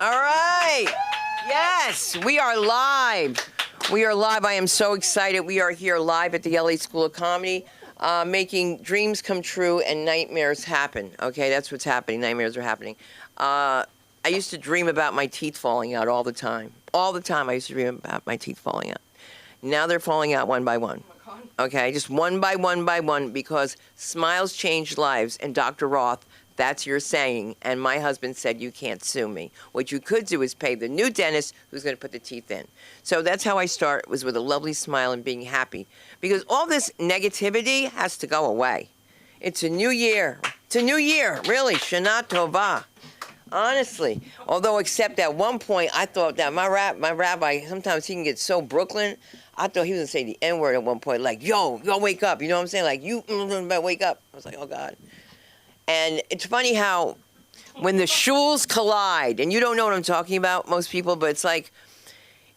All right. Yes, we are live. We are live. I am so excited. We are here live at the LA School of Comedy, making dreams come true and nightmares happen. Okay, that's what's happening. Nightmares are happening. I used to dream about my teeth falling out all the time. All the time I used to dream about my teeth falling out. Now they're falling out one by one. Okay, just one by one, because smiles change lives. And Dr. Roth, that's your saying. And my husband said, you can't sue me. What you could do is pay the new dentist who's going to put the teeth in. So that's how I start, was with a lovely smile and being happy. Because all this negativity has to go away. It's a new year. It's a new year, really. Shana Tova. Honestly. Although, except at one point, I thought that my rabbi, sometimes he can get so Brooklyn, I thought he was going to say the N-word at one point, like, yo, wake up. You know what I'm saying? Like, you better wake up. I was like, oh, God. And it's funny how when the shuls collide, and you don't know what I'm talking about, most people, but it's like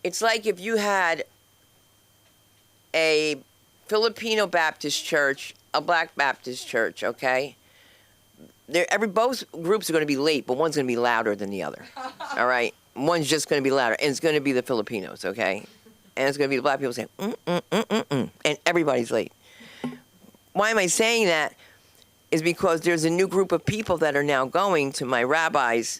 if you had a Filipino Baptist church, a Black Baptist church, okay? Both groups are going to be late, but one's going to be louder than the other, all right? One's just going to be louder, and it's going to be the Filipinos, okay? And it's going to be the black people saying, and everybody's late. Why am I saying that? Is because there's a new group of people that are now going to my rabbi's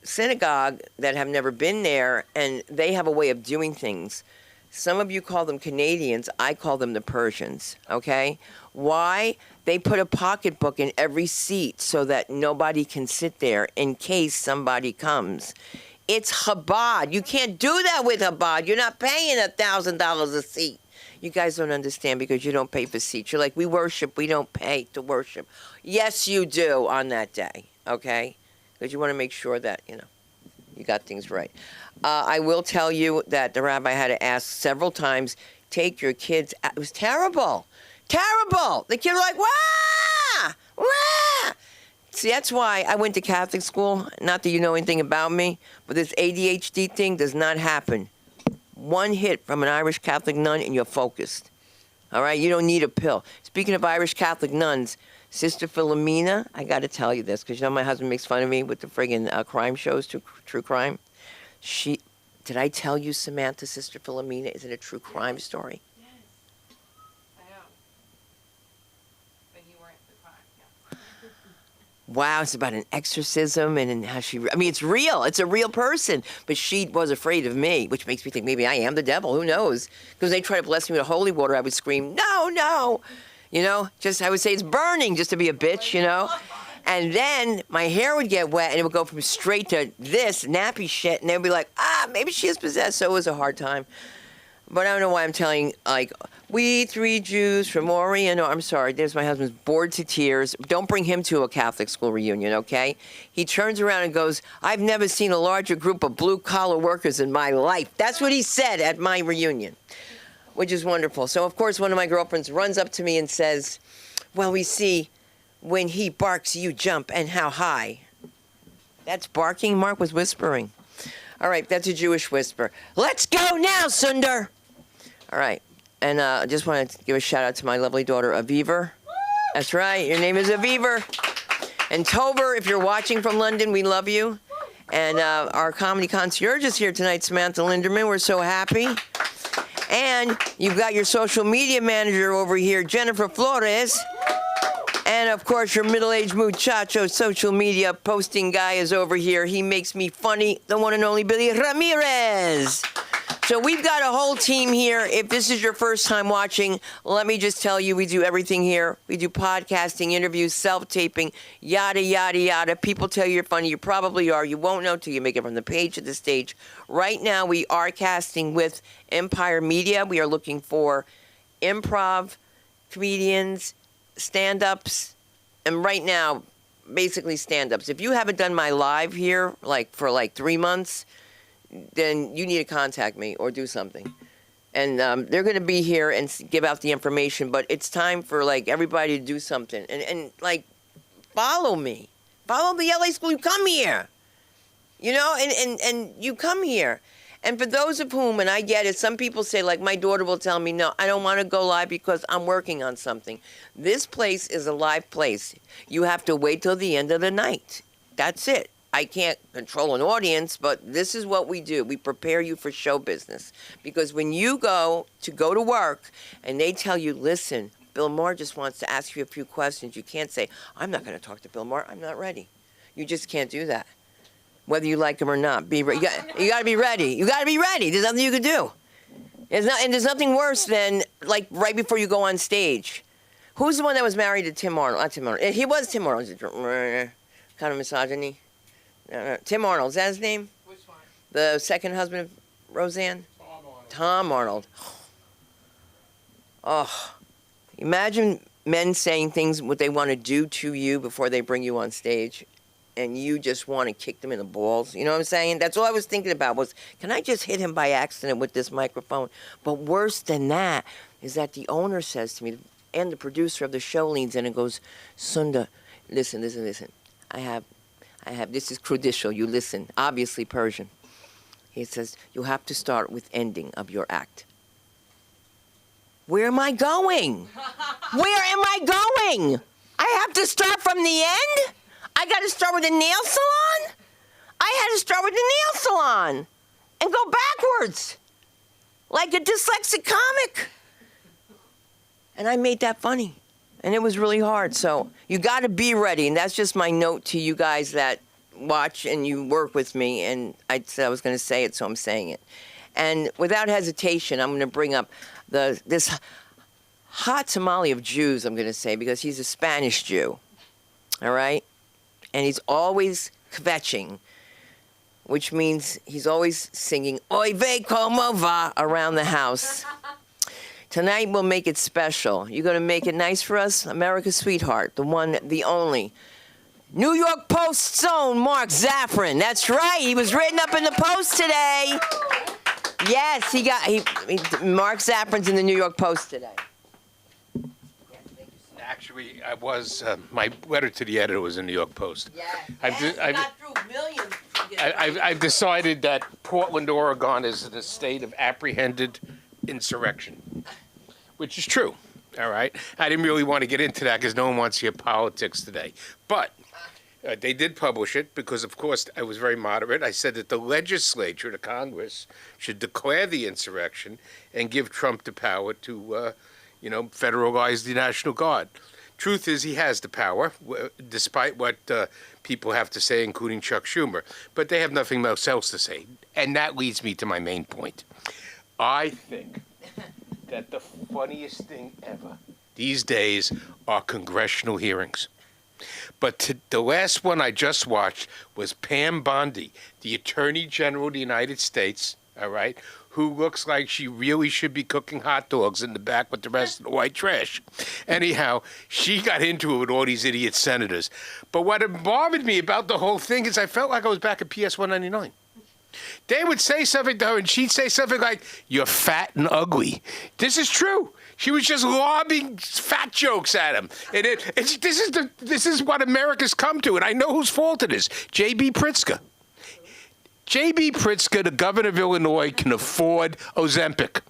synagogue that have never been there, and they have a way of doing things. Some of you call them Canadians. I call them the Persians, okay? Why? They put a pocketbook in every seat so that nobody can sit there in case somebody comes. It's Chabad. You can't do that with Chabad. You're not paying $1,000 a seat. You guys don't understand because you don't pay for seats. You're like, we worship. We don't pay to worship. Yes, you do on that day, okay? Because you want to make sure that, you got things right. I will tell you that the rabbi had to ask several times, take your kids out. It was terrible. Terrible. The kids were like, wah! Wah! See, that's why I went to Catholic school. Not that you know anything about me, but this ADHD thing does not happen. One hit from an Irish Catholic nun and you're focused. All right? You don't need a pill. Speaking of Irish Catholic nuns, Sister Philomena, I got to tell you this, because my husband makes fun of me with the friggin' crime shows, true crime. Did I tell you, Samantha, Sister Philomena is in a true crime story? Wow, it's about an exorcism and how it's real. It's a real person. But she was afraid of me, which makes me think maybe I am the devil. Who knows? Because they try to bless me with holy water, I would scream, no, no. I would say it's burning just to be a bitch, And then my hair would get wet and it would go from straight to this nappy shit. And they'd be like, maybe she is possessed. So it was a hard time. But I don't know why I'm telling, we 3 Jews from Orient. No, I'm sorry. There's my husband's bored to tears. Don't bring him to a Catholic school reunion, okay? He turns around and goes, I've never seen a larger group of blue-collar workers in my life. That's what he said at my reunion, which is wonderful. So, of course, one of my girlfriends runs up to me and says, well, we see when he barks, you jump, and how high? That's barking? Mark was whispering. All right, that's a Jewish whisper. Let's go now, Sundar. All right, and I just wanted to give a shout-out to my lovely daughter, Aviva. That's right, your name is Aviva. And Tober, if you're watching from London, we love you. And our comedy concierge is here tonight, Samantha Linderman. We're so happy. And you've got your social media manager over here, Jennifer Flores. And, of course, your middle-aged muchacho social media posting guy is over here. He makes me funny, the one and only Billy Ramirez. So we've got a whole team here. If this is your first time watching, let me just tell you, we do everything here. We do podcasting, interviews, self-taping, yada, yada, yada. People tell you you're funny. You probably are. You won't know till you make it from the page to the stage. Right now, we are casting with Empire Media. We are looking for improv, comedians, stand-ups, and right now, basically stand-ups. If you haven't done my live here, for 3 months, then you need to contact me or do something. And they're going to be here and give out the information, but it's time for, everybody to do something. And follow me. Follow the LA School. You come here. And you come here. And for those of whom, and I get it, some people say, my daughter will tell me, no, I don't want to go live because I'm working on something. This place is a live place. You have to wait till the end of the night. That's it. I can't control an audience, but this is what we do. We prepare you for show business. Because when you go to work and they tell you, listen, Bill Maher just wants to ask you a few questions, you can't say, I'm not going to talk to Bill Maher. I'm not ready. You just can't do that. Whether you like him or not. You got to be ready. You got to be ready. There's nothing you can do. There's nothing worse than, like, right before you go on stage. Who's the one that was married to Tim Arnold? Not Tim Arnold. He was Tim Arnold. Kind of misogyny. No. Tim Arnold. Is that his name? Which one? The second husband of Roseanne? Tom Arnold. Oh. Imagine men saying things what they want to do to you before they bring you on stage. And you just want to kick them in the balls. You know what I'm saying? That's all I was thinking about was, can I just hit him by accident with this microphone? But worse than that is that the owner says to me, and the producer of the show leans in and goes, Sunda, listen. I have, this is crucial, you listen, obviously Persian. He says, you have to start with ending of your act. Where am I going? Where am I going? I have to start from the end? I got to start with a nail salon? I had to start with the nail salon and go backwards like a dyslexic comic. And I made that funny. And it was really hard. So you got to be ready. And that's just my note to you guys that watch and you work with me. And I said I was going to say it, so I'm saying it. And without hesitation, I'm going to bring up this hot tamale of Jews, I'm going to say, because he's a Spanish Jew. All right? And he's always kvetching, which means he's always singing Oy vey como va around the house. Tonight we'll make it special. You're going to make it nice for us? America's sweetheart, the one, the only. New York Post's own Mark Zaffron. That's right. He was written up in the Post today. Yes, Mark Zaffron's in the New York Post today. Actually, I was, my letter to the editor was in the New York Post. Yeah, got through millions. I've decided that Portland, Oregon is in a state of apprehended insurrection, which is true, all right? I didn't really want to get into that because no one wants to hear politics today. But they did publish it because, of course, I was very moderate. I said that the legislature, the Congress, should declare the insurrection and give Trump the power to federalize the National Guard. Truth is, he has the power, despite what people have to say, including Chuck Schumer. But they have nothing else to say. And that leads me to my main point. I think that the funniest thing ever these days are congressional hearings. But the last one I just watched was Pam Bondi, the Attorney General of the United States, all right, who looks like she really should be cooking hot dogs in the back with the rest of the white trash. Anyhow, she got into it with all these idiot senators. But what bothered me about the whole thing is I felt like I was back at PS 199. They would say something to her, and she'd say something like, "You're fat and ugly." This is true. She was just lobbing fat jokes at him. And this is what America's come to, and I know whose fault it is. J.B. Pritzker. J.B. Pritzker, the governor of Illinois, can afford Ozempic.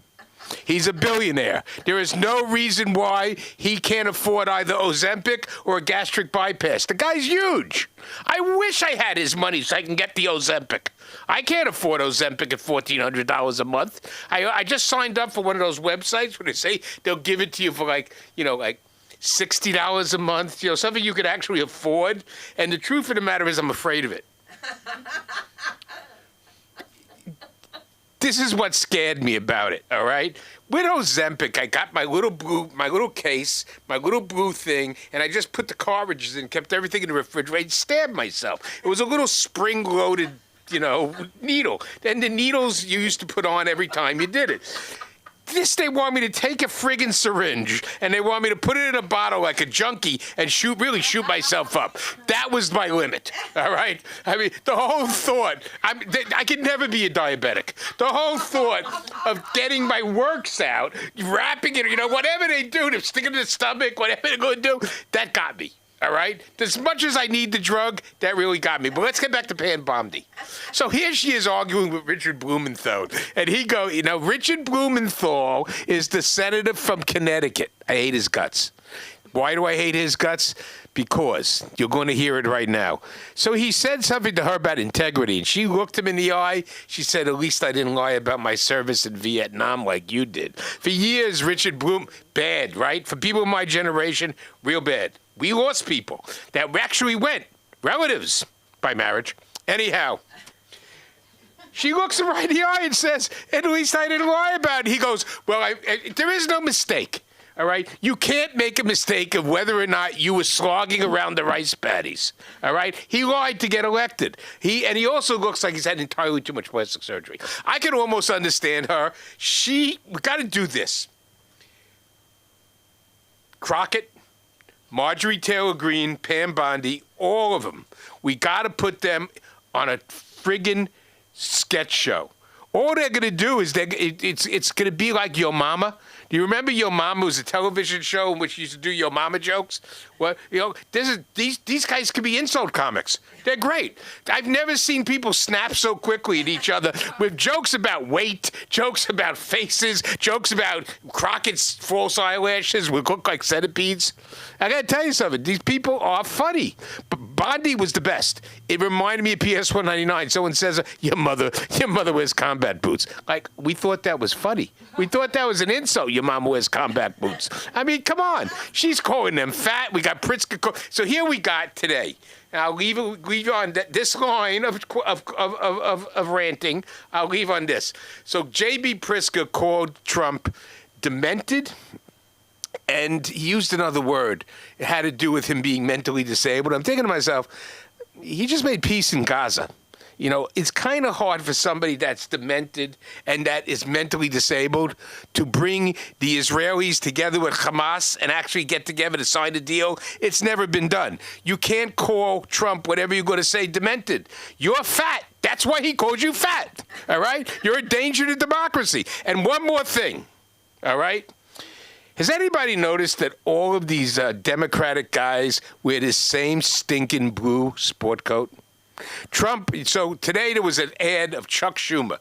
He's a billionaire. There is no reason why he can't afford either Ozempic or a gastric bypass. The guy's huge. I wish I had his money so I can get the Ozempic. I can't afford Ozempic at $1,400 a month. I just signed up for one of those websites where they say they'll give it to you for like $60 a month, something you could actually afford. And the truth of the matter is I'm afraid of it. This is what scared me about it, all right? With Ozempic, I got my little case, my little blue thing, and I just put the cartridges in, kept everything in the refrigerator, stabbed myself. It was a little spring-loaded, needle. And the needles you used to put on every time you did it. This, they want me to take a friggin' syringe, and they want me to put it in a bottle like a junkie and really shoot myself up. That was my limit, all right? I mean, the whole thought, I could never be a diabetic. The whole thought of getting my works out, wrapping it, whatever they do, to stick it in the stomach, whatever they're going to do, that got me. All right? As much as I need the drug, that really got me. But let's get back to Pam Bondi. So here she is arguing with Richard Blumenthal. And Richard Blumenthal is the senator from Connecticut. I hate his guts. Why do I hate his guts? because you're going to hear it right now. So he said something to her about integrity, and she looked him in the eye. She said, at least I didn't lie about my service in Vietnam like you did. For years, Richard Bloom, bad, right? For people of my generation, real bad. We lost people that actually went, relatives, by marriage. Anyhow, she looks him right in the eye and says, at least I didn't lie about it. He goes, well, there is no mistake. All right? You can't make a mistake of whether or not you were slogging around the rice paddies. All right? He lied to get elected. He also looks like he's had entirely too much plastic surgery. I can almost understand her. We got to do this. Crockett, Marjorie Taylor Greene, Pam Bondi, all of them. We got to put them on a friggin' sketch show. All they're going to do is it's going to be like Yo Mama. Do you remember Yo Mama? It was a television show in which you used to do Yo Mama jokes. Well, these guys could be insult comics. They're great. I've never seen people snap so quickly at each other with jokes about weight, jokes about faces, jokes about Crockett's false eyelashes would look like centipedes. I got to tell you something. These people are funny. But Bondi was the best. It reminded me of PS 199. Someone says, your mother wears combat boots. Like, we thought that was funny. We thought that was an insult. Your mama wears combat boots. I mean, come on. She's calling them fat. We got Pritzker. So here we got today. I'll leave on this line of ranting. I'll leave on this. So J.B. Pritzker called Trump demented, and he used another word. It had to do with him being mentally disabled. I'm thinking to myself, he just made peace in Gaza. You know, it's kind of hard for somebody that's demented and that is mentally disabled to bring the Israelis together with Hamas and actually get together to sign a deal. It's never been done. You can't call Trump whatever you're going to say demented. You're fat. That's why he called you fat. All right? You're a danger to democracy. And one more thing. All right? Has anybody noticed that all of these Democratic guys wear this same stinking blue sport coat? Trump, so today there was an ad of Chuck Schumer.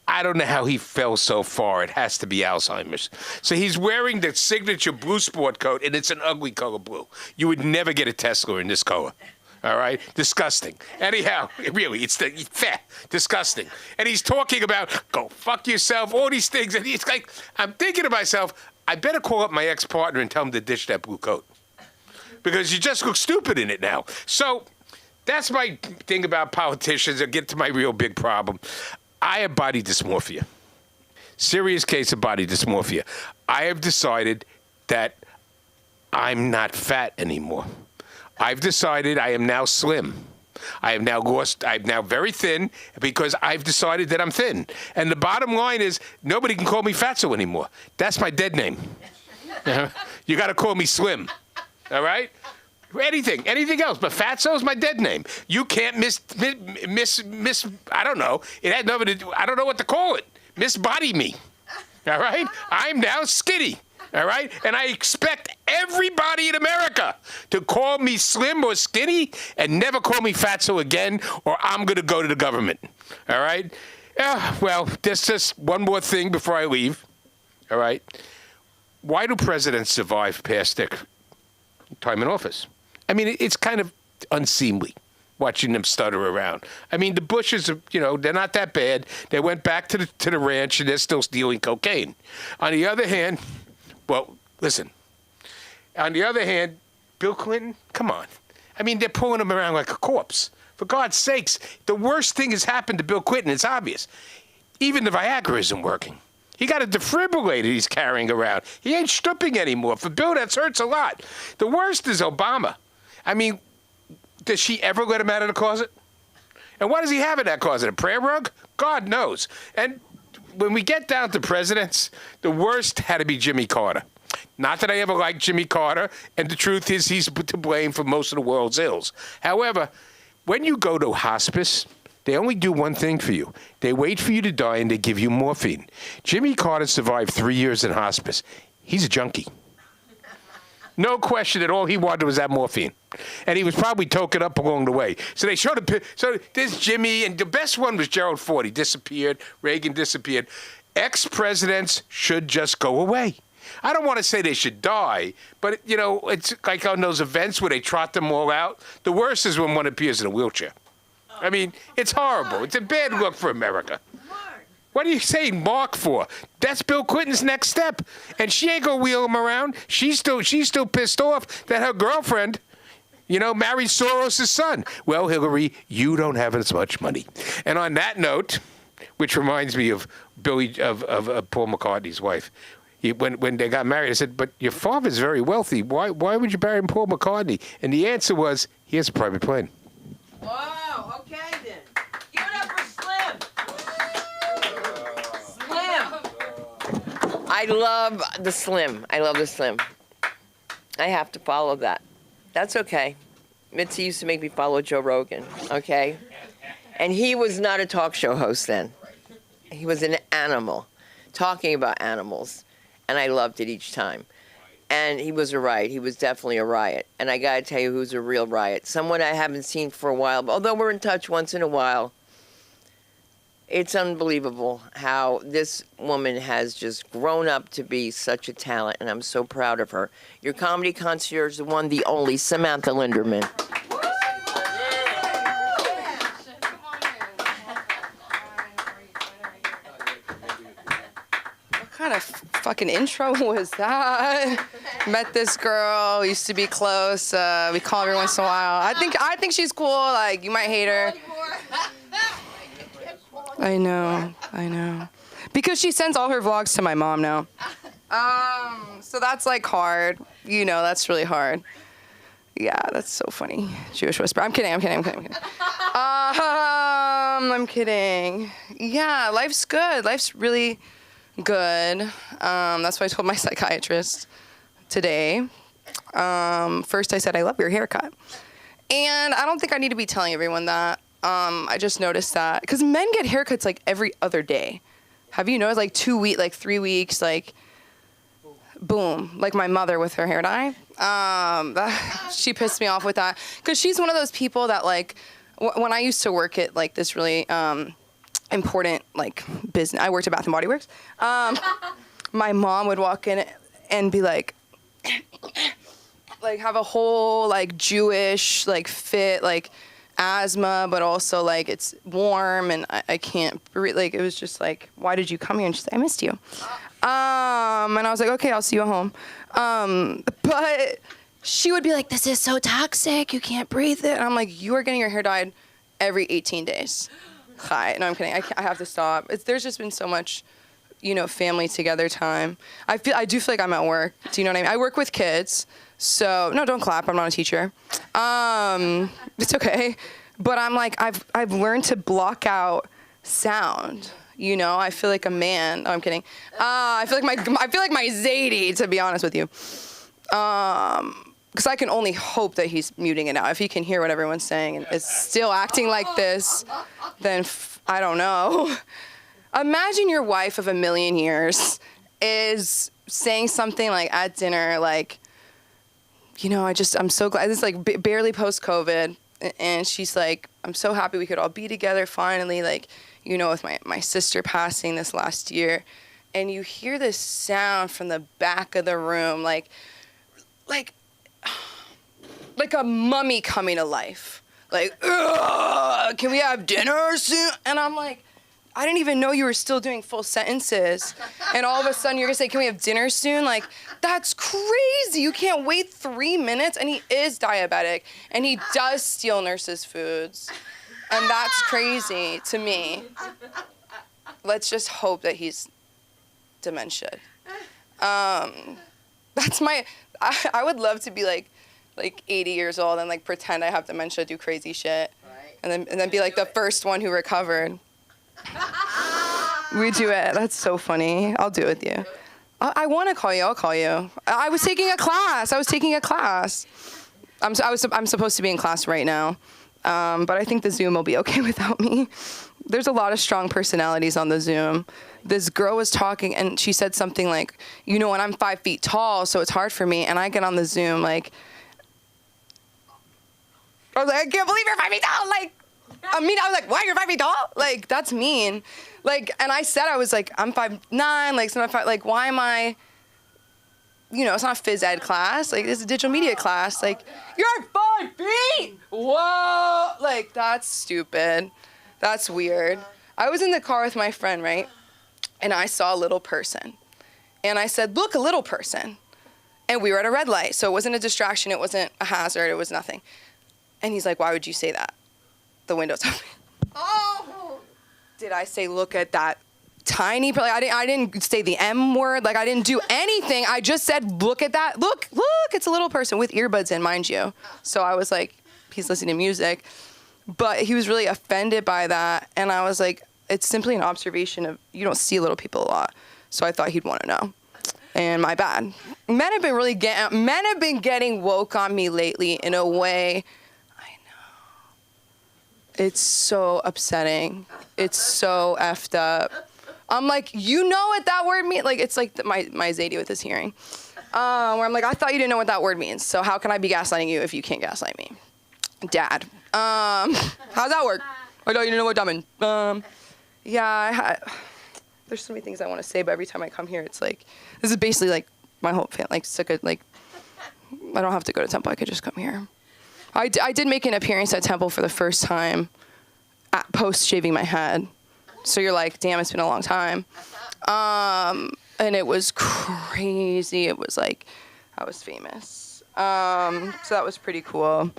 I don't know how he fell so far. It has to be Alzheimer's. So he's wearing the signature blue sport coat, and it's an ugly color blue. You would never get a Tesla in this color. All right? Disgusting. Anyhow, really, it's fat. Disgusting. And he's talking about, go fuck yourself, all these things. And it's like, I'm thinking to myself, I better call up my ex-partner and tell him to ditch that blue coat. Because you just look stupid in it now. So that's my thing about politicians. I'll get to my real big problem. I have body dysmorphia. Serious case of body dysmorphia. I have decided that I'm not fat anymore. I've decided I am now slim. I'm now very thin because I've decided that I'm thin. And the bottom line is nobody can call me fatso anymore. That's my dead name. You got to call me slim. All right? Anything else, but Fatso's my dead name. You can't miss. I don't know. It had nothing to do. I don't know what to call it. Misbody me. All right. I'm now skinny. All right, and I expect everybody in America to call me slim or skinny and never call me Fatso again, or I'm going to go to the government. All right. Well, there's just one more thing before I leave. All right. Why do presidents survive past their time in office? I mean, it's kind of unseemly watching them stutter around. I mean, the Bushes, they're not that bad. They went back to the ranch, and they're still stealing cocaine. On the other hand, well, listen. On the other hand, Bill Clinton, come on. I mean, they're pulling him around like a corpse. For God's sakes, the worst thing has happened to Bill Clinton. It's obvious. Even the Viagra isn't working. He got a defibrillator he's carrying around. He ain't stripping anymore. For Bill, that hurts a lot. The worst is Obama. I mean, does she ever let him out of the closet? And what does he have in that closet? A prayer rug? God knows. And when we get down to presidents, the worst had to be Jimmy Carter. Not that I ever liked Jimmy Carter, and the truth is he's to blame for most of the world's ills. However, when you go to hospice, they only do one thing for you. They wait for you to die, and they give you morphine. Jimmy Carter survived 3 years in hospice. He's a junkie. No question that all he wanted was that morphine. And he was probably token up along the way. So they showed a so there's Jimmy, and the best one was Gerald Ford. He disappeared. Reagan disappeared. Ex-presidents should just go away. I don't want to say they should die, but, you know, it's like on those events where they trot them all out. The worst is when one appears in a wheelchair. I mean, it's horrible. It's a bad look for America. What are you saying Mark for? That's Bill Clinton's next step. And she ain't going to wheel him around. She's still pissed off that her girlfriend, you know, married Soros' son. Well, Hillary, you don't have as much money. And on that note, which reminds me of Paul McCartney's wife. When they got married, I said, but your father's very wealthy. Why would you marry Paul McCartney? And the answer was, he has a private plane. Whoa, okay then. Give it up for Slim. Slim. I love the Slim. I have to follow that. That's okay. Mitzi used to make me follow Joe Rogan, okay? And he was not a talk show host then. He was an animal, talking about animals. And I loved it each time. And he was a riot. He was definitely a riot. And I got to tell you who's a real riot. Someone I haven't seen for a while, but although we're in touch once in a while. It's unbelievable how this woman has just grown up to be such a talent, and I'm so proud of her. Your comedy concierge, the one, the only, Samantha Linderman. What kind of fucking intro was that? Met this girl, used to be close. We call every once in a while. I think she's cool. Like, you might hate her. I know. Because she sends all her vlogs to my mom now. So that's like hard. You know, that's really hard. Yeah, that's so funny. Jewish whisper. I'm kidding. I'm kidding. Yeah, life's good. Life's really good. That's what I told my psychiatrist today. First I said, I love your haircut. And I don't think I need to be telling everyone that. I just noticed that because men get haircuts like every other day. Have you noticed? Like 2 weeks, like 3 weeks, like boom. Like my mother with her hair dye. She pissed me off with that because she's one of those people that like when I used to work at like this really important like business. I worked at Bath and Body Works. My mom would walk in and be like have a whole like Jewish like fit like. Asthma, but also like it's warm and I can't breathe. Like it was just like, why did you come here? And she's like, I missed you. And I was like, okay, I'll see you at home. But she would be like, this is so toxic. You can't breathe it. And I'm like, you are getting your hair dyed every 18 days. Hi. No, I'm kidding. I have to stop. There's just been so much, you know, family together time. I do feel like I'm at work. Do you know what I mean? I work with kids. So, no, don't clap. I'm not a teacher. It's okay. But I'm like, I've learned to block out sound. You know, I feel like a man. Oh, I'm kidding. I feel like my Zadie, to be honest with you. Because I can only hope that he's muting it out. If he can hear what everyone's saying and is still acting like this, then I don't know. Imagine your wife of a million years is saying something like at dinner, like, you know, I'm so glad. It's like barely post-COVID. And she's like, I'm so happy we could all be together finally, like, you know, with my sister passing this last year. And you hear this sound from the back of the room, like a mummy coming to life. Like, can we have dinner soon? And I'm like, I didn't even know you were still doing full sentences. And all of a sudden you're gonna say, can we have dinner soon? Like, that's crazy. You can't wait 3 minutes. And he is diabetic and he does steal nurses' foods. And that's crazy to me. Let's just hope that he's dementia. That's I would love to be like 80 years old and like pretend I have dementia, do crazy shit. And then be like the first one who recovered. We do it. That's so funny. I'll do it with you. I want to call you. I'll call you. I was taking a class. I'm supposed to be in class right now, but I think the Zoom will be okay without me. There's a lot of strong personalities on the Zoom. This girl was talking, and she said something like, you know, and I'm 5 feet tall, so it's hard for me. And I get on the Zoom like, I was like, I can't believe you're 5 feet tall. Like, I was like, why, you're 5 feet tall? Like, that's mean. Like, and I said, I was like, I'm 5'9", like, so I'm like, why am I it's not a phys ed class. Like, it's a digital media class. Like, you're 5 feet? Whoa! Like, that's stupid. That's weird. I was in the car with my friend, right? And I saw a little person. And I said, look, a little person. And we were at a red light, so it wasn't a distraction. It wasn't a hazard. It was nothing. And he's like, why would you say that? The window's open. Oh! Did I say, look at that tiny, I didn't say the M word. Like, I didn't do anything. I just said, look at that. Look, it's a little person with earbuds in, mind you. So I was like, he's listening to music. But he was really offended by that. And I was like, it's simply an observation of, you don't see little people a lot. So I thought he'd want to know. And my bad. Men have been getting woke on me lately in a way. I know. It's so upsetting. It's so effed up. I'm like, you know what that word means? Like, it's like my Zadie with his hearing. Where I'm like, I thought you didn't know what that word means. So how can I be gaslighting you if you can't gaslight me? Dad. How's that work? I thought you didn't know what that meant. There's so many things I want to say, but every time I come here, it's like, this is basically like my whole family, like, I don't have to go to Temple. I could just come here. I did make an appearance at Temple for the first time post shaving my head. So you're like, damn, it's been a long time. And it was crazy. It was like, I was famous. So that was pretty cool.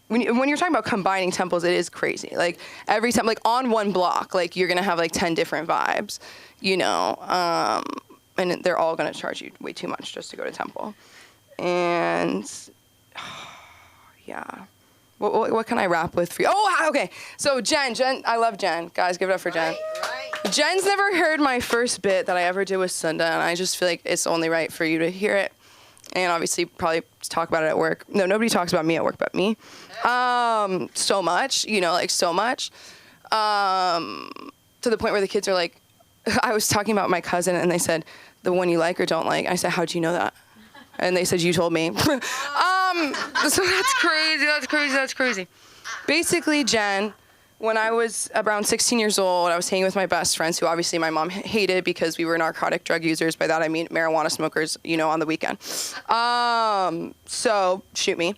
When you're talking about combining temples, it is crazy. Like, every time, like, on one block, like, you're going to have, like, 10 different vibes, and they're all going to charge you way too much just to go to Temple. And, yeah. What can I rap with for you? Oh, okay. So, Jen, I love Jen. Guys, give it up for Jen. Right. Jen's never heard my first bit that I ever did with Sunda, and I just feel like it's only right for you to hear it. And obviously probably talk about it at work. No, nobody talks about me at work but me. So much, so much. To the point where the kids are like, I was talking about my cousin and they said, the one you like or don't like. I said, how'd you know that? And they said, you told me. So that's crazy. Basically, Jen, when I was around 16 years old, I was hanging with my best friends, who obviously my mom hated because we were narcotic drug users. By that I mean marijuana smokers, on the weekend. So shoot me.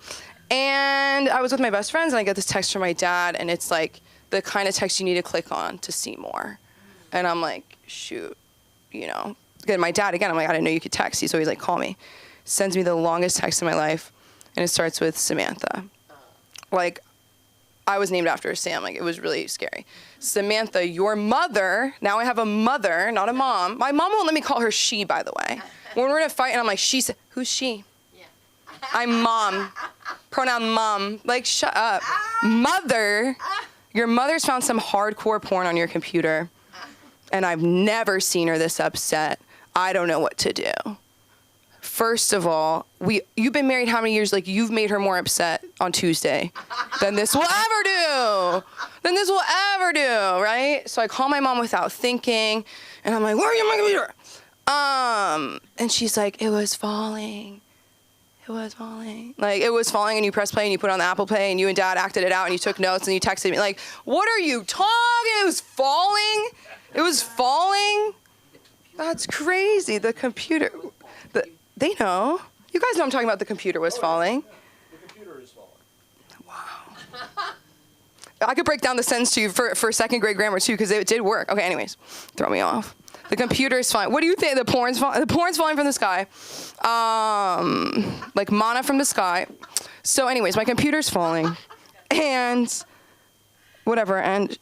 And I was with my best friends, and I get this text from my dad, and it's like the kind of text you need to click on to see more. And I'm like, shoot, Again, my dad, I'm like, I didn't know you could text. He's always like, call me. Sends me the longest text in my life, and it starts with Samantha. Like, I was named after Sam. Like, it was really scary. Samantha, your mother. Now I have a mother, not a mom. My mom won't let me call her she, by the way. When we're in a fight and I'm like, she said, who's she? Yeah. I'm mom. Pronoun mom. Like, shut up. Mother, your mother's found some hardcore porn on your computer, and I've never seen her this upset. I don't know what to do. First of all, you've been married how many years? Like, you've made her more upset on Tuesday than this will ever do. Right? So I call my mom without thinking, and I'm like, where are you, my computer? And she's like, it was falling. Like, it was falling, and you press play, and you put it on the Apple Pay, and you and Dad acted it out, and you took notes, and you texted me. Like, what are you talking? It was falling? That's crazy. The computer... They know. You guys know I'm talking about the computer was falling. The computer is falling. Wow. I could break down the sentence to you for second grade grammar too, because it did work. Okay, anyways, throw me off. The computer is falling. What do you think? The porn's falling from the sky. Like manna from the sky. So anyways, my computer's falling. And whatever, and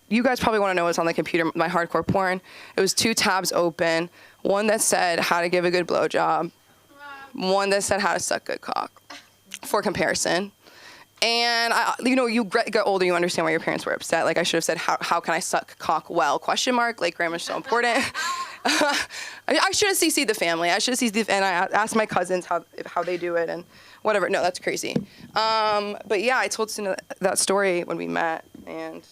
you guys probably want to know what's on the computer, my hardcore porn. It was 2 tabs open. One that said how to give a good blowjob. One that said how to suck good cock, for comparison. And you get older, you understand why your parents were upset. Like, I should have said, how can I suck cock well? ? Like, grammar's so important. I should have CC'd the family. And I asked my cousins how they do it and whatever. No, that's crazy. But yeah, I told Cindy that story when we met, and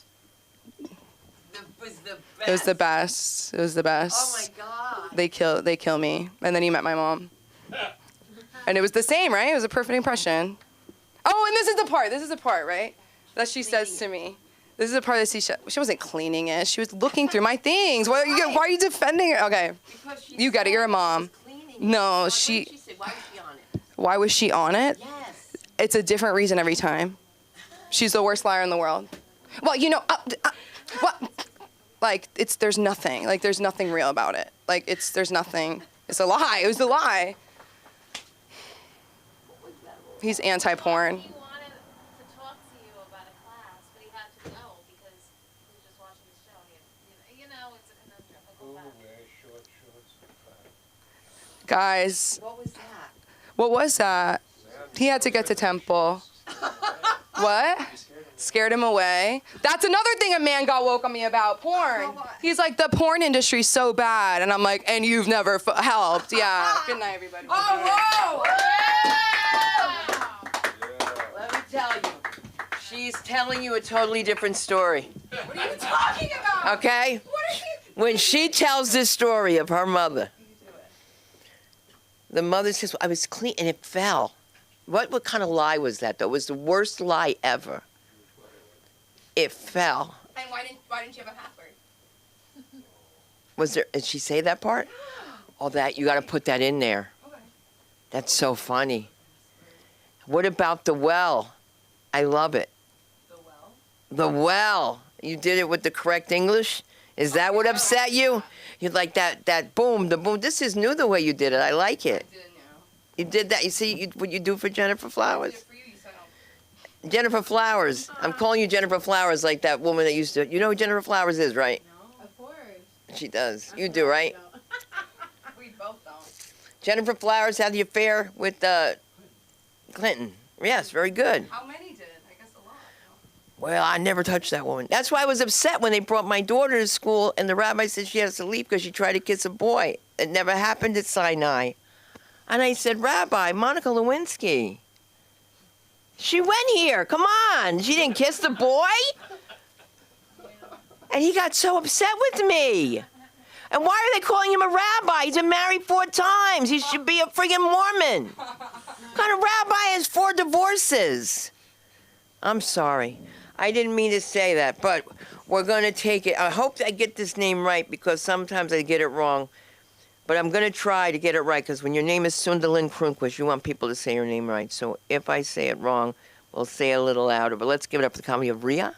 it was the best. Oh my God. They kill me. And then he met my mom. And it was the same, right? It was a perfect impression. Oh, and this is the part, right? That she says to me. This is the part that she wasn't cleaning it. She was looking through my things. Why are you defending her? Okay. You got it. You're a mom. No, What she. did she say? Why was she on it? Why was she on it? Yes. It's a different reason every time. She's the worst liar in the world. Well, you know, what? Like there's nothing. Like there's nothing real about it. Like there's nothing. It's a lie. It was a lie. He's anti-porn. He wanted to talk to you about a class, but he had to go because he was just watching the show. You know, it's a conundrum. He'll go back. Guys, What was that? what was that? He had to get to temple. What? Scared him away. That's another thing a man got woke on me about porn. He's like, the porn industry's so bad. And I'm like, and you've never helped. Yeah. Good night, everybody. Oh, whoa! Let me tell you, she's telling you a totally different story. What are you talking about? Okay? What are you? When she tells this story of her mother, the mother says, I was clean, and it fell. What kind of lie was that, though? It was the worst lie ever. It fell. And why didn't you have a password? Was there? Did she say that part? Oh, that you got to put that in there. Okay. That's so funny. What about the well? I love it. The well? The well. You did it with the correct English? Is that what upset you? You like that boom, the boom. This is new the way you did it. I like it. I didn't know. You did that. You see what you do for Jennifer Flowers? For you, you said no. Jennifer Flowers. I'm calling you Jennifer Flowers like that woman that used to. You know who Jennifer Flowers is, right? No, of course. She does. You do, right? We both don't. Jennifer Flowers had the affair with Clinton. Yes, very good. How many did? I guess a lot. Well, I never touched that woman. That's why I was upset when they brought my daughter to school and the rabbi said she has to leave because she tried to kiss a boy. It never happened at Sinai. And I said, Rabbi, Monica Lewinsky, she went here. Come on. She didn't kiss the boy? And he got so upset with me. And why are they calling him a rabbi? He's been married 4 times. He should be a friggin' Mormon. What kind of rabbi has 4 divorces? I'm sorry. I didn't mean to say that, but we're going to take it. I hope I get this name right because sometimes I get it wrong. But I'm going to try to get it right because when your name is Sundalin Krunquist, you want people to say your name right. So if I say it wrong, we'll say it a little louder. But let's give it up for the comedy of Rhea.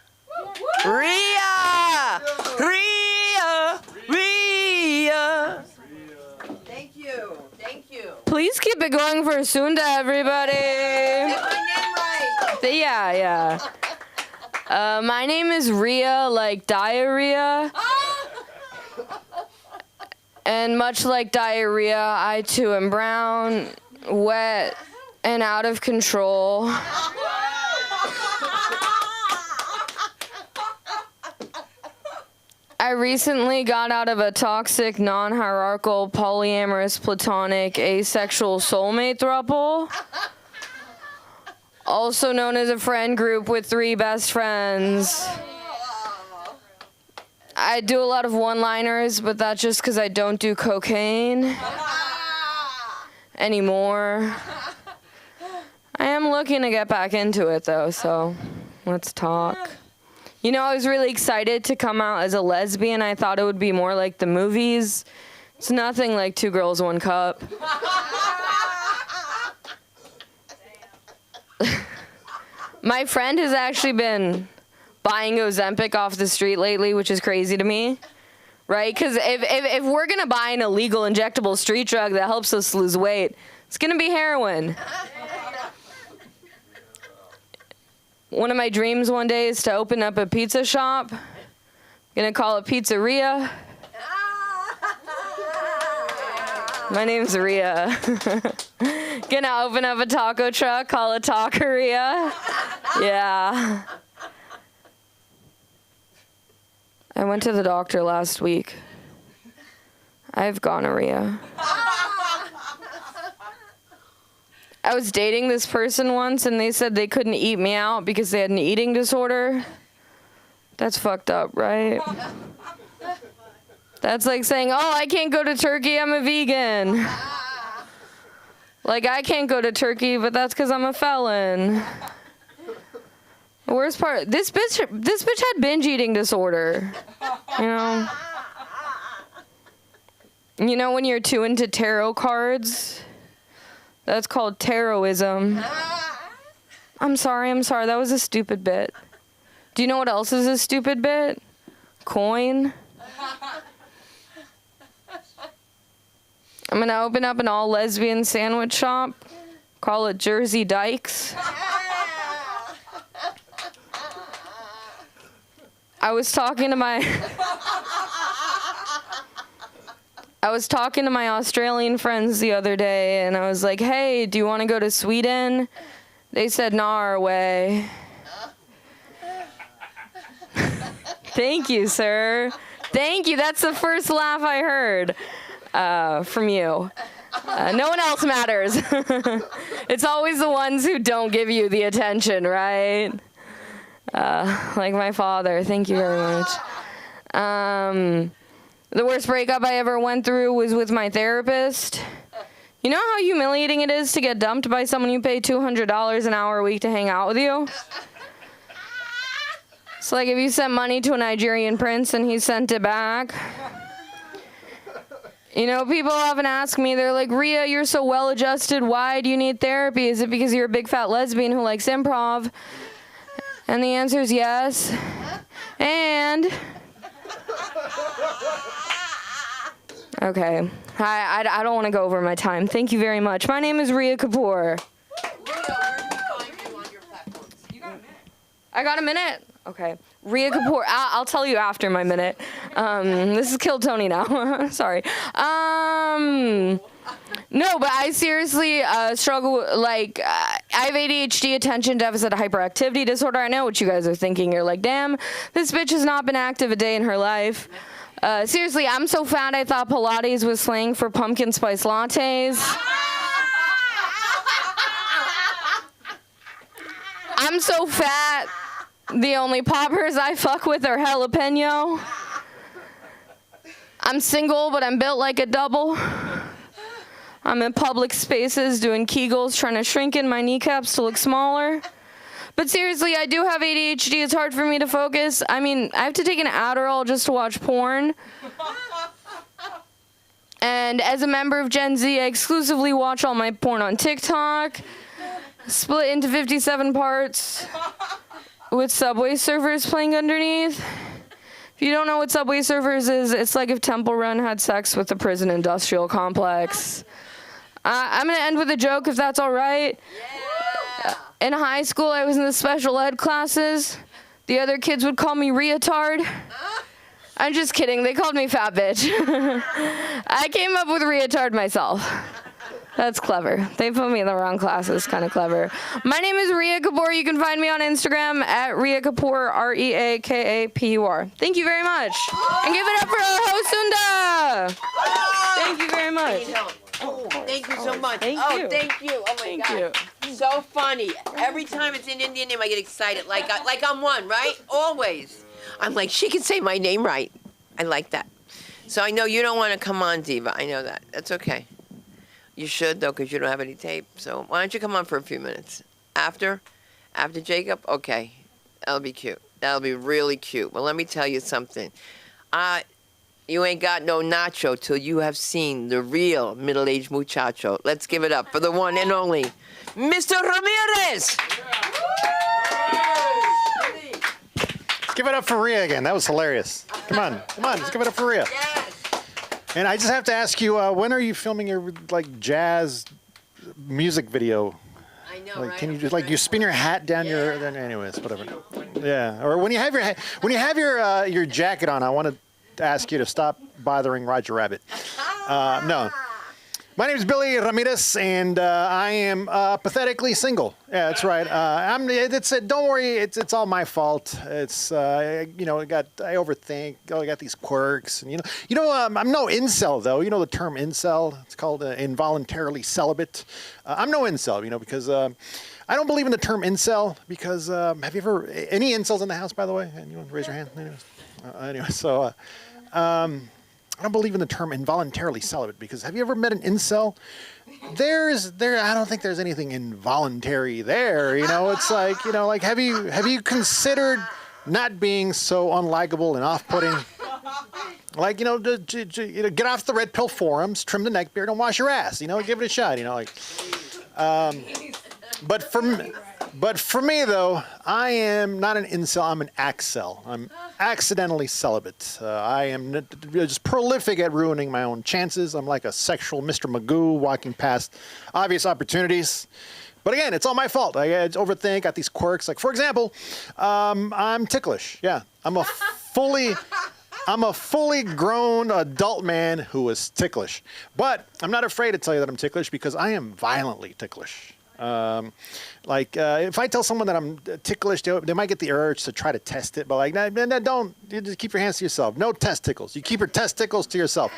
Rhea! Rhea! Rhea! Thank you. Thank you. Please keep it going for Sunda, everybody. Get my name right. Yeah. My name is Rhea, like diarrhea. And much like diarrhea, I too am brown, wet, and out of control. I recently got out of a toxic, non-hierarchical, polyamorous, platonic, asexual soulmate throuple, also known as a friend group with 3 best friends. I do a lot of one-liners, but that's just because I don't do cocaine anymore. I am looking to get back into it, though, so let's talk. You know, I was really excited to come out as a lesbian. I thought it would be more like the movies. It's nothing like 2 Girls, 1 Cup. My friend has actually been buying Ozempic off the street lately, which is crazy to me, right? Because if we're going to buy an illegal injectable street drug that helps us lose weight, it's going to be heroin. One of my dreams one day is to open up a pizza shop. I'm going to call it Pizzeria. My name's Rhea. Gonna open up a taco truck, call it Taqueria. Yeah. I went to the doctor last week. I have gonorrhea. I was dating this person once and they said they couldn't eat me out because they had an eating disorder. That's fucked up, right? That's like saying, oh, I can't go to Turkey, I'm a vegan. Like, I can't go to Turkey, but that's because I'm a felon. The worst part, this bitch had binge eating disorder. You know? You know when you're too into tarot cards? That's called tarotism. I'm sorry. That was a stupid bit. Do you know what else is a stupid bit? Coin. I'm going to open up an all-lesbian sandwich shop. Call it Jersey Dykes. I was talking to my Australian friends the other day, and I was like, hey, do you want to go to Sweden? They said, nah, our way. Thank you, sir. Thank you. That's the first laugh I heard from you. No one else matters. It's always the ones who don't give you the attention, right? Like my father. Thank you very much. The worst breakup I ever went through was with my therapist. You know how humiliating it is to get dumped by someone you pay $200 an hour a week to hang out with you? It's like if you sent money to a Nigerian prince and he sent it back. You know, people often ask me, they're like, Rhea, you're so well-adjusted. Why do you need therapy? Is it because you're a big fat lesbian who likes improv? And the answer is yes. And... Okay. I don't want to go over my time. Thank you very much. My name is Rhea Kapoor. I got a minute? Okay. Rhea Kapoor. I'll tell you after my minute. This is Kill Tony now. Sorry. No, but I seriously struggle. Like, I have ADHD, attention deficit hyperactivity disorder. I know what you guys are thinking. You're like, damn, this bitch has not been active a day in her life. Seriously, I'm so fat I thought Pilates was slang for pumpkin spice lattes. I'm so fat, the only poppers I fuck with are jalapeno. I'm single, but I'm built like a double. I'm in public spaces doing Kegels, trying to shrink in my kneecaps to look smaller. But seriously, I do have ADHD. It's hard for me to focus. I mean, I have to take an Adderall just to watch porn. And as a member of Gen Z, I exclusively watch all my porn on TikTok, split into 57 parts, with Subway Surfers playing underneath. If you don't know what Subway Surfers is, it's like if Temple Run had sex with the prison industrial complex. I'm going to end with a joke, if that's all right. Yeah. In high school, I was in the special ed classes. The other kids would call me Reatard. I'm just kidding. They called me fat bitch. I came up with Reatard myself. That's clever. They put me in the wrong classes. Kind of clever. My name is Rhea Kapoor. You can find me on Instagram at Rhea Kapoor, REAKAPUR. Thank you very much. And give it up for our host, Sunda. Thank you very much. Oh, thank you so much. Thank you. Thank you. Oh my God. So funny. Every time it's an Indian name, I get excited. Like I'm one, right? Always. I'm like, she can say my name right. I like that. So I know you don't want to come on, Diva. I know that. That's okay. You should, though, because you don't have any tape. So why don't you come on for a few minutes? After Jacob? Okay. That'll be cute. That'll be really cute. Well, let me tell you something. You ain't got no nacho till you have seen the real middle-aged muchacho. Let's give it up for the one and only, Mr. Ramirez! Give it up for Rhea again. That was hilarious. Come on, let's give it up for Rhea. Yes! And I just have to ask you, when are you filming your jazz music video? I know, right? Can you just you spin your hat down your? Anyways, whatever. Yeah. Or when you have your jacket on, I want to ask you to stop bothering Roger Rabbit. No. My name is Billy Ramirez, and I am pathetically single. Yeah, that's right. Don't worry, it's all my fault. It's I overthink. I got these quirks, and I'm no incel though. You know the term incel? It's called involuntarily celibate. I'm no incel, because I don't believe in the term incel because have you ever any incels in the house, by the way? Anyone raise your hand? I don't believe in the term involuntarily celibate because have you ever met an incel? I don't think there's anything involuntary there. It's have you considered not being so unlikable and off-putting? Like, get off the red pill forums, trim the neck beard, and wash your ass. Give it a shot. But for me, though, I am not an incel. I'm an accel. I'm accidentally celibate. I am just prolific at ruining my own chances. I'm like a sexual Mr. Magoo walking past obvious opportunities. But again, it's all my fault. I overthink, got these quirks. Like, for example, I'm ticklish. Yeah, I'm a fully grown adult man who is ticklish. But I'm not afraid to tell you that I'm ticklish because I am violently ticklish. If I tell someone that I'm ticklish, they might get the urge to try to test it. But like, don't. You just keep your hands to yourself. No testicles. You keep your testicles to yourself.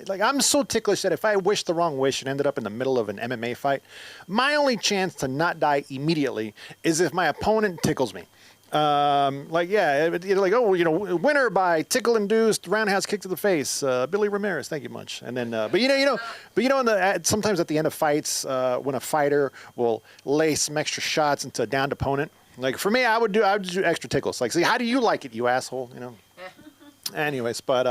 Like I'm so ticklish that if I wish the wrong wish and ended up in the middle of an MMA fight, my only chance to not die immediately is if my opponent tickles me. Winner by tickle-induced roundhouse kick to the face, Billy Ramirez. Thank you much. And then, sometimes at the end of fights, when a fighter will lay some extra shots into a downed opponent, like for me, I would do extra tickles. Like, see, how do you like it, you asshole? Anyways, but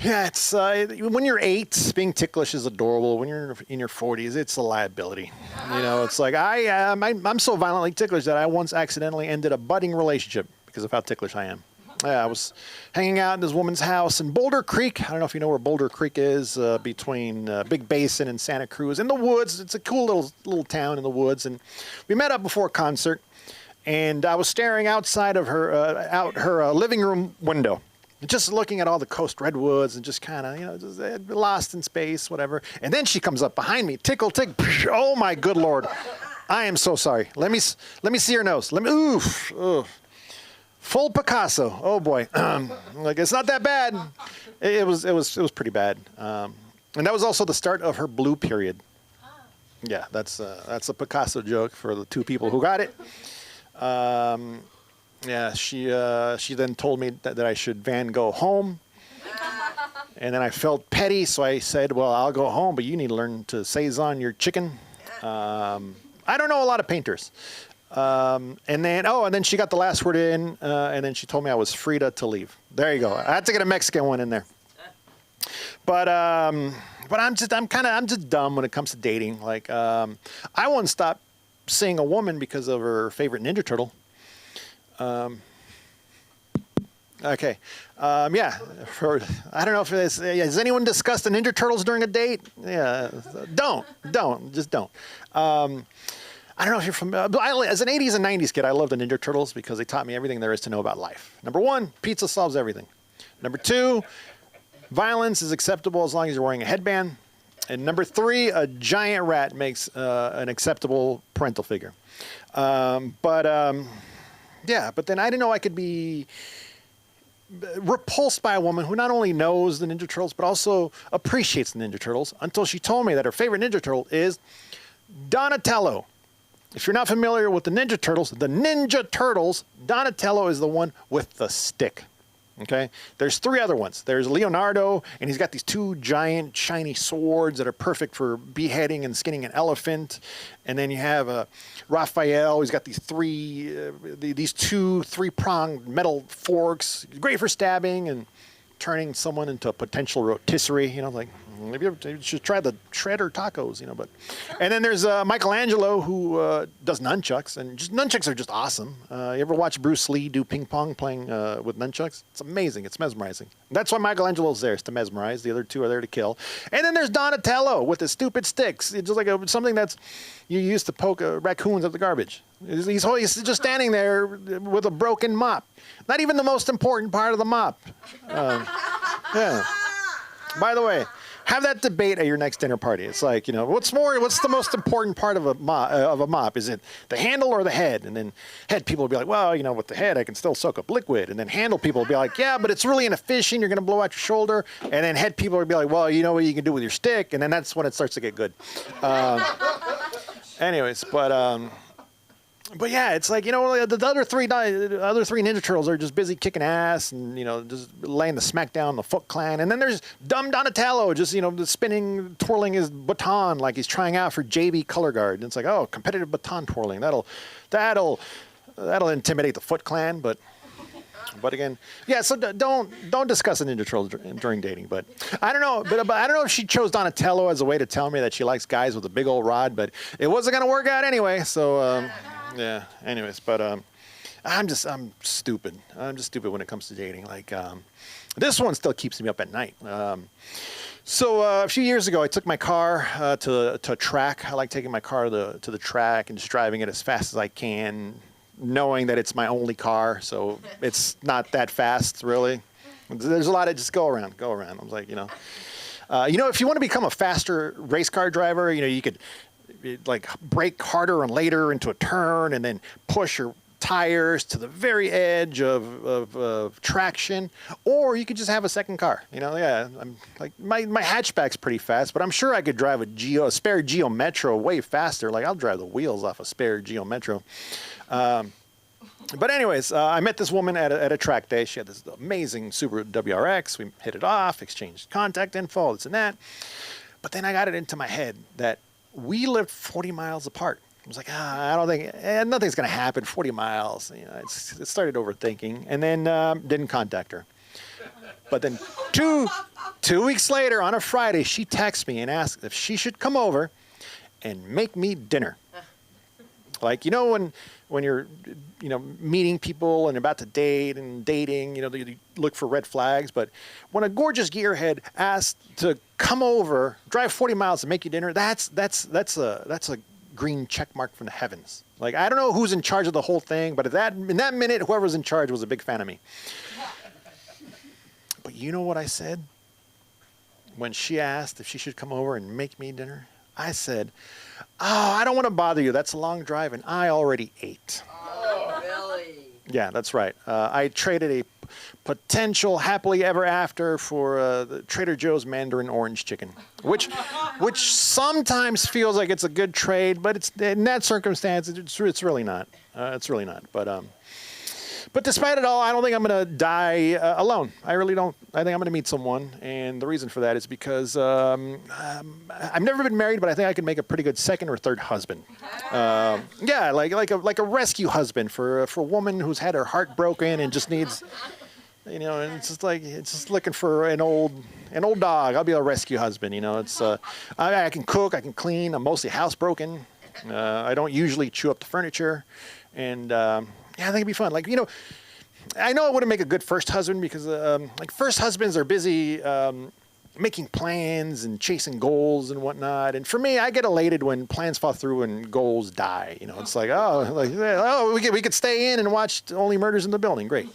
yeah, it's when you're 8, being ticklish is adorable. When you're in your 40s, it's a liability. It's like I'm so violently ticklish that I once accidentally ended a budding relationship because of how ticklish I am. I was hanging out in this woman's house in Boulder Creek. I don't know if you know where Boulder Creek is, between Big Basin and Santa Cruz, in the woods. It's a cool little town in the woods, and we met up before a concert, and I was staring outside of her living room window. Just looking at all the coast redwoods and just kind of, just lost in space, whatever. And then she comes up behind me, tickle. Oh my good Lord. I am so sorry. Let me see your nose. Oof. Full Picasso. Oh boy. It's not that bad. It was pretty bad. And that was also the start of her blue period. Yeah, that's a Picasso joke for the 2 people who got it. Yeah, she then told me that I should Van Gogh home. And then I felt petty, so I said, well, I'll go home, but you need to learn to Saison your chicken. I don't know a lot of painters. And then she got the last word in, and then she told me I was free to leave. There you go. I had to get a Mexican one in there. But I'm just dumb when it comes to dating. Like, I won't stop seeing a woman because of her favorite Ninja Turtle. Okay. Yeah. I don't know if has anyone discussed the Ninja Turtles during a date? Yeah. Just don't. I don't know if you're familiar. As an 80s and 90s kid, I loved the Ninja Turtles because they taught me everything there is to know about life. Number 1, pizza solves everything. Number 2, violence is acceptable as long as you're wearing a headband. And number 3, a giant rat makes an acceptable parental figure. Yeah, but then I didn't know I could be repulsed by a woman who not only knows the Ninja Turtles, but also appreciates the Ninja Turtles until she told me that her favorite Ninja Turtle is Donatello. If you're not familiar with the Ninja Turtles, Donatello is the one with the stick. Okay? There's 3 other ones. There's Leonardo, and he's got these 2 giant shiny swords that are perfect for beheading and skinning an elephant. And then you have Raphael. He's got these 2 3-pronged metal forks. Great for stabbing and turning someone into a potential rotisserie. Maybe you should try the shredder tacos, But, and then there's Michelangelo who does nunchucks, and nunchucks are just awesome. You ever watch Bruce Lee do ping pong playing with nunchucks? It's amazing. It's mesmerizing. That's why Michelangelo's there, is to mesmerize. The other 2 are there to kill. And then there's Donatello with his stupid sticks. It's just like something that's you used to poke raccoons at the garbage. He's just standing there with a broken mop. Not even the most important part of the mop. Yeah. By the way, have that debate at your next dinner party. It's like, what's the most important part of a mop? Is it the handle or the head? And then head people will be like, well, with the head, I can still soak up liquid. And then handle people will be like, yeah, but it's really inefficient. You're going to blow out your shoulder. And then head people will be like, well, you know what you can do with your stick. And then that's when it starts to get good. Anyways, but yeah, it's like, the other three Ninja Turtles are just busy kicking ass and, just laying the smack down the Foot Clan. And then there's dumb Donatello just, spinning, twirling his baton like he's trying out for JV Color Guard. And it's like, oh, competitive baton twirling. That'll that'll intimidate the Foot Clan, but again, yeah. So don't discuss a Ninja Turtle during dating. But I don't know. But I don't know if she chose Donatello as a way to tell me that she likes guys with a big old rod. But it wasn't gonna work out anyway. So yeah. Anyways, but I'm stupid. I'm just stupid when it comes to dating. Like this one still keeps me up at night. So a few years ago, I took my car to a track. I like taking my car to the track and just driving it as fast as I can, knowing that it's my only car, so it's not that fast, really. There's a lot of just go around. I was like, if you want to become a faster race car driver, you could like brake harder and later into a turn and then push your tires to the very edge of traction, or you could just have a second car. I'm like my hatchback's pretty fast, but I'm sure I could drive a spare Geo Metro way faster. Like I'll drive the wheels off a spare Geo Metro. But anyways, I met this woman at a track day. She had this amazing Subaru WRX. We hit it off, exchanged contact info, this and that. But then I got it into my head that we lived 40 miles apart. I was like, I don't think nothing's going to happen. 40 miles. It started overthinking, and then didn't contact her. But then two weeks later, on a Friday, she texts me and asks if she should come over and make me dinner. Like when you're meeting people and you're about to date and dating, you look for red flags. But when a gorgeous gearhead asks to come over, drive 40 miles to make you dinner, that's a green check mark from the heavens. Like, I don't know who's in charge of the whole thing, but in that minute, whoever's in charge was a big fan of me. But you know what I said? When she asked if she should come over and make me dinner, I said, I don't want to bother you. That's a long drive, and I already ate. Oh, really? Yeah, that's right. I traded a potential happily ever after for the Trader Joe's Mandarin Orange Chicken, which sometimes feels like it's a good trade, but it's in that circumstance, it's really not. It's really not. But despite it all, I don't think I'm going to die alone. I really don't. I think I'm going to meet someone, and the reason for that is because I've never been married, but I think I can make a pretty good second or third husband. Yeah, like a rescue husband for a woman who's had her heart broken and just needs, and it's just looking for an old dog. I'll be a rescue husband. I can cook, I can clean. I'm mostly housebroken. I don't usually chew up the furniture, and yeah, I think it'd be fun. Like, I know I wouldn't make a good first husband because, first husbands are busy making plans and chasing goals and whatnot. And for me, I get elated when plans fall through and goals die. It's like, we could stay in and watch Only Murders in the Building. Great,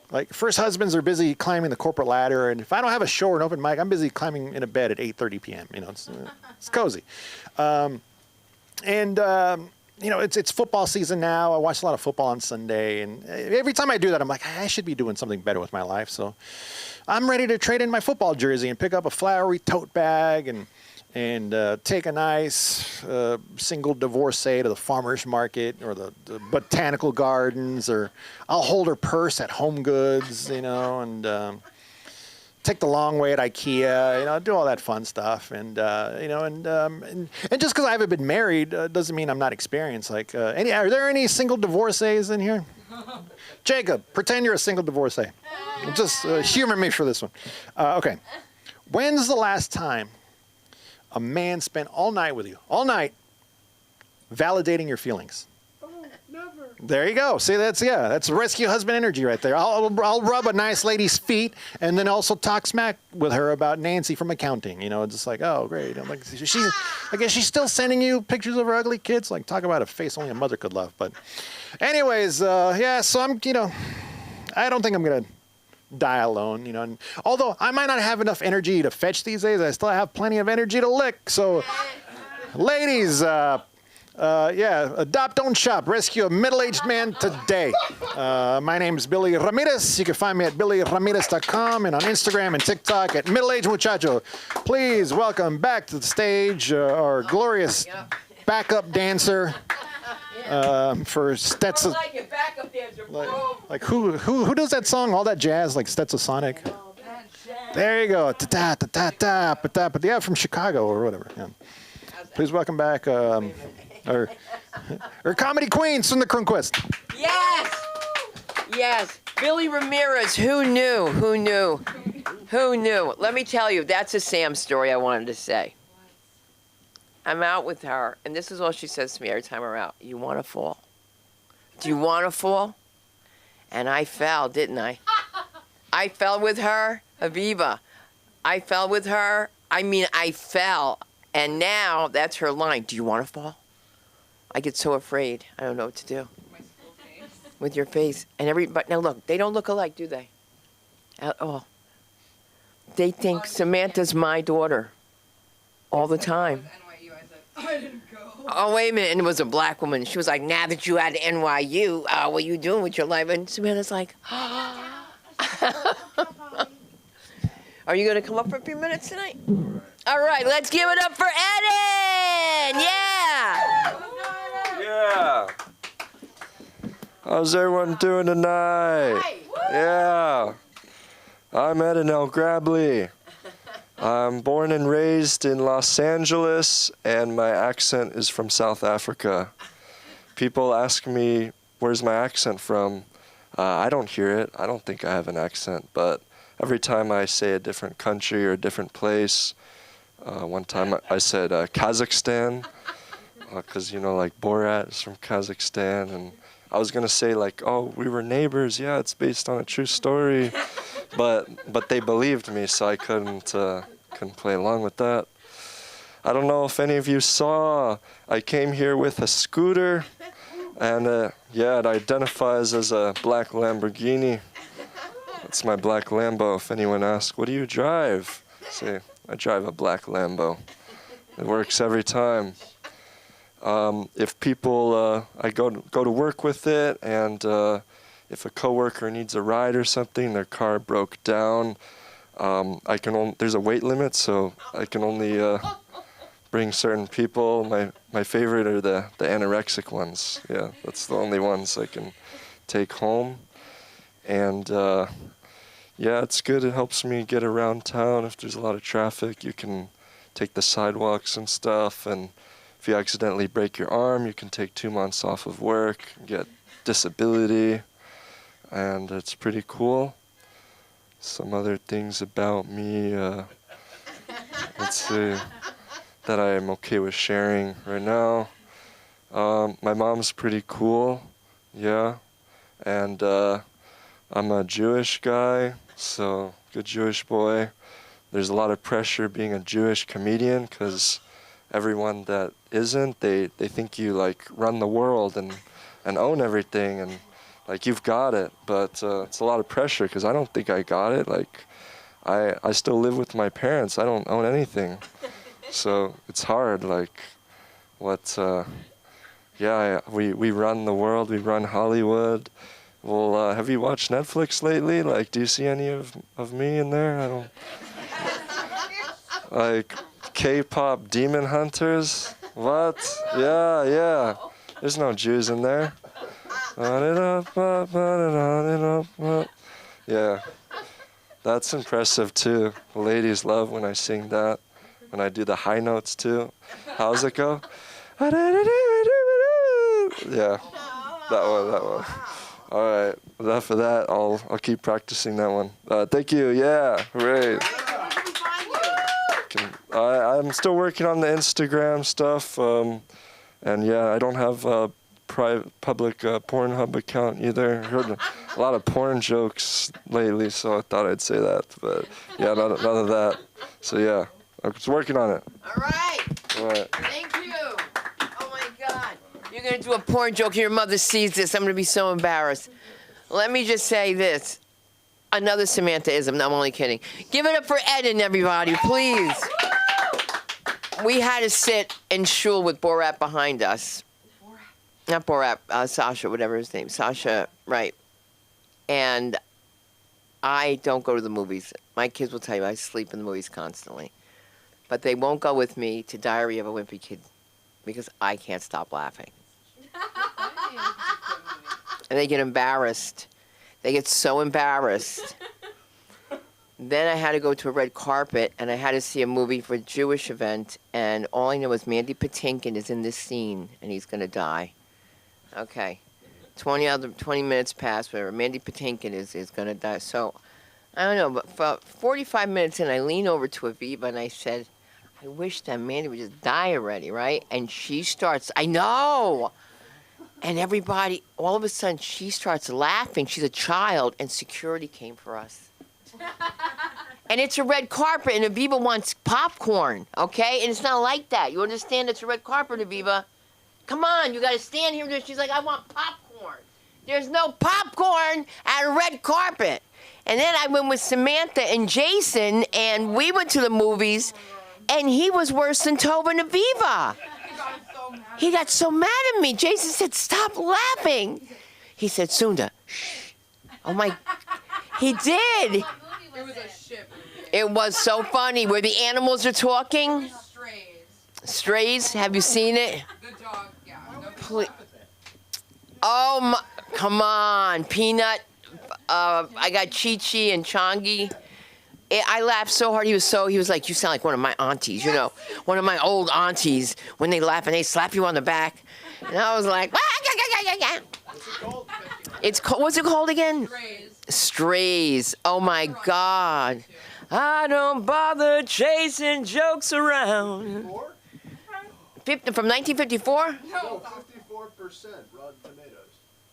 Like, first husbands are busy climbing the corporate ladder, and if I don't have a show or an open mic, I'm busy climbing in a bed at 8:30 p.m. It's cozy. It's football season now. I watch a lot of football on Sunday, and every time I do that, I'm like, I should be doing something better with my life. So I'm ready to trade in my football jersey and pick up a flowery tote bag and take a nice single divorcee to the farmer's market or the botanical gardens, or I'll hold her purse at Home Goods, and take the long way at IKEA, do all that fun stuff, and just because I haven't been married doesn't mean I'm not experienced. Like, are there any single divorcees in here? Jacob, pretend you're a single divorcee. Just humor me for this one. Okay, when's the last time a man spent all night with you, validating your feelings? There you go. See, that's rescue husband energy right there. I'll rub a nice lady's feet and then also talk smack with her about Nancy from accounting. Just like, oh, great. I'm like, I guess she's still sending you pictures of her ugly kids. Like, talk about a face only a mother could love. But anyways, yeah, so I'm, I don't think I'm going to die alone, and although I might not have enough energy to fetch these days, I still have plenty of energy to lick. So, ladies, adopt, don't shop. Rescue a middle-aged man today. My name is Billy Ramirez. You can find me at billyramirez.com and on Instagram and TikTok at middle-aged muchacho. Please welcome back to the stage our glorious backup dancer for Stetson. I like it, backup dancer, bro. Like who does that song? All that jazz, like Stetsasonic. There you go. Ta ta ta ta ta ta. But yeah, from Chicago or whatever. Yeah. Please welcome back. or comedy queens from the Cronquist. Yes. Yes. Billy Ramirez. Who knew? Who knew? Who knew? Let me tell you, that's a Sam story I wanted to say. I'm out with her, and this is all she says to me every time we're out. You want to fall? Do you want to fall? And I fell, didn't I? I fell with her, Aviva. I fell with her. I mean, I fell. And now that's her line. Do you want to fall? I get so afraid. I don't know what to do. With your face. And everybody, now look, they don't look alike, do they? At all. They think Samantha's my daughter all the time. I didn't go. Oh, wait a minute. And it was a black woman. She was like, now that you at NYU, what are you doing with your life? And Samantha's like, are you going to come up for a few minutes tonight? All right, let's give it up for Eden! Yeah! Yeah. How's everyone doing tonight? Yeah. I'm Eden L. Grabley. I'm born and raised in Los Angeles, and my accent is from South Africa. People ask me, where's my accent from? I don't hear it. I don't think I have an accent, but every time I say a different country or a different place, one time I said Kazakhstan, because, like Borat is from Kazakhstan, and I was going to say, oh, we were neighbors. Yeah, it's based on a true story. But they believed me, so I couldn't play along with that. I don't know if any of you saw, I came here with a scooter, and it identifies as a black Lamborghini. It's my black Lambo. If anyone asks, what do you drive? Say, I drive a black Lambo. It works every time. If people, I go to work with it, and if a coworker needs a ride or something, their car broke down, there's a weight limit, so I can only bring certain people. My favorite are the anorexic ones. Yeah, that's the only ones I can take home. And it's good. It helps me get around town. If there's a lot of traffic, you can take the sidewalks and stuff. And if you accidentally break your arm, you can take 2 months off of work, get disability. And it's pretty cool. Some other things about me, let's see, that I am okay with sharing right now. My mom's pretty cool, yeah. And I'm a Jewish guy, so good Jewish boy. There's a lot of pressure being a Jewish comedian, because everyone that isn't, they think you run the world and own everything, and you've got it, but it's a lot of pressure because I don't think I got it. I still live with my parents. I don't own anything. So it's hard. We run the world. We run Hollywood. Well, have you watched Netflix lately? Do you see any of me in there? I don't. K-pop Demon Hunters? What? Yeah. There's no Jews in there. Yeah, that's impressive too. The ladies love when I sing that, when I do the high notes too. How's it go? Yeah, that one. All right, enough of that. I'll keep practicing that one. Thank you. Yeah, great. I'm still working on the Instagram stuff, and I don't have a public Pornhub account either. Heard a lot of porn jokes lately, so I thought I'd say that. But none of that. So I'm just working on it. All right. Thank you. Oh my God. You're going to do a porn joke and your mother sees this. I'm going to be so embarrassed. Let me just say this. Another Samantha-ism. No, I'm only kidding. Give it up for Eden, everybody, please. We had to sit in shul with Borat behind us. Not Borat, Sasha, whatever his name. Sasha, right. And I don't go to the movies. My kids will tell you I sleep in the movies constantly. But they won't go with me to Diary of a Wimpy Kid because I can't stop laughing. And they get embarrassed. They get so embarrassed then I had to go to a red carpet, and I had to see a movie for a Jewish event, and all I know is Mandy Patinkin is in this scene, and he's going to die. Okay. 20 minutes passed, whatever. Mandy Patinkin is going to die. So, I don't know, but for 45 minutes in, I leaned over to Aviva, and I said, I wish that Mandy would just die already, right? And she starts, I know! And everybody, all of a sudden, she starts laughing. She's a child, and security came for us. And it's a red carpet, and Aviva wants popcorn, okay? And it's not like that. You understand? It's a red carpet, Aviva. Come on, you got to stand here. She's like, I want popcorn. There's no popcorn at a red carpet. And then I went with Samantha and Jason, and we went to the movies, and he was worse than Tova and Aviva. He got so mad at me. Jason said, stop laughing. He said, Sunda, shh. Oh, my. He did. It was a ship. It was so funny where the animals are talking. Strays. Have you seen it? The dog, yeah. Please. Oh, my. Come on. Peanut. I got Chi-Chi and Changi. I laughed so hard. He was like, you sound like one of my aunties, you know, one of my old aunties when they laugh and they slap you on the back. And I was like, what's it called again? Strays. Oh my God. I don't bother chasing jokes around. From 1954? No, 54% Rotten Tomatoes.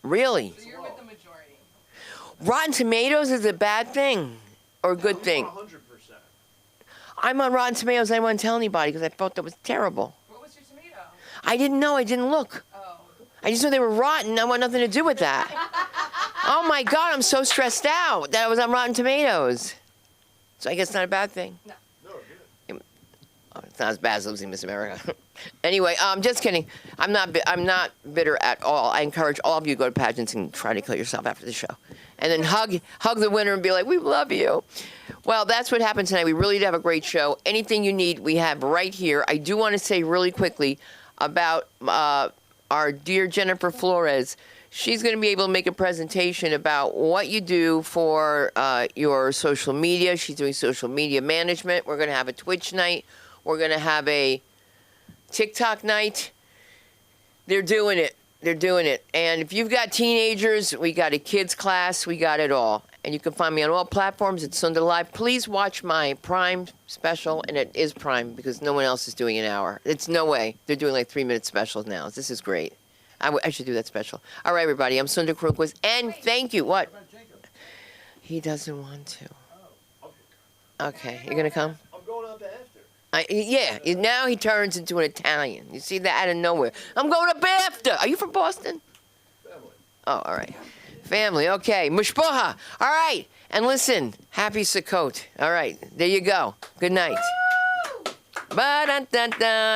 Really? So you're with the majority. Rotten Tomatoes is a bad thing or a good thing? 100%. I'm on Rotten Tomatoes. I didn't want to tell anybody because I felt that was terrible. What was your tomato? I didn't know. I didn't look. Oh. I just knew they were rotten. I want nothing to do with that. Oh my God, I'm so stressed out that I was on Rotten Tomatoes. So I guess it's not a bad thing. No. Oh, it's not as bad as losing Miss America. Anyway, just kidding. I'm not bitter at all. I encourage all of you to go to pageants and try to kill yourself after the show. And then hug the winner and be like, we love you. Well, that's what happened tonight. We really did have a great show. Anything you need, we have right here. I do want to say really quickly about our dear Jennifer Flores. She's going to be able to make a presentation about what you do for your social media. She's doing social media management. We're going to have a Twitch night. We're going to have a TikTok night. They're doing it. They're doing it. And if you've got teenagers, we got a kids class. We got it all. And you can find me on all platforms at Sunda Live. Please watch my Prime special. And it is Prime because no one else is doing an hour. It's no way. They're doing like 3-minute specials now. This is great. I should do that special. All right, everybody. I'm Sunda Krukwas. And thank you. What? He doesn't want to. Okay. You're going to come? I'm going up after. Yeah, now he turns into an Italian. You see that out of nowhere. I'm going up after. Are you from Boston? Family. Oh, all right. Family, okay. Mushpoha. All right. And listen, happy Sukkot. All right, there you go. Good night. Ba-da-da-da.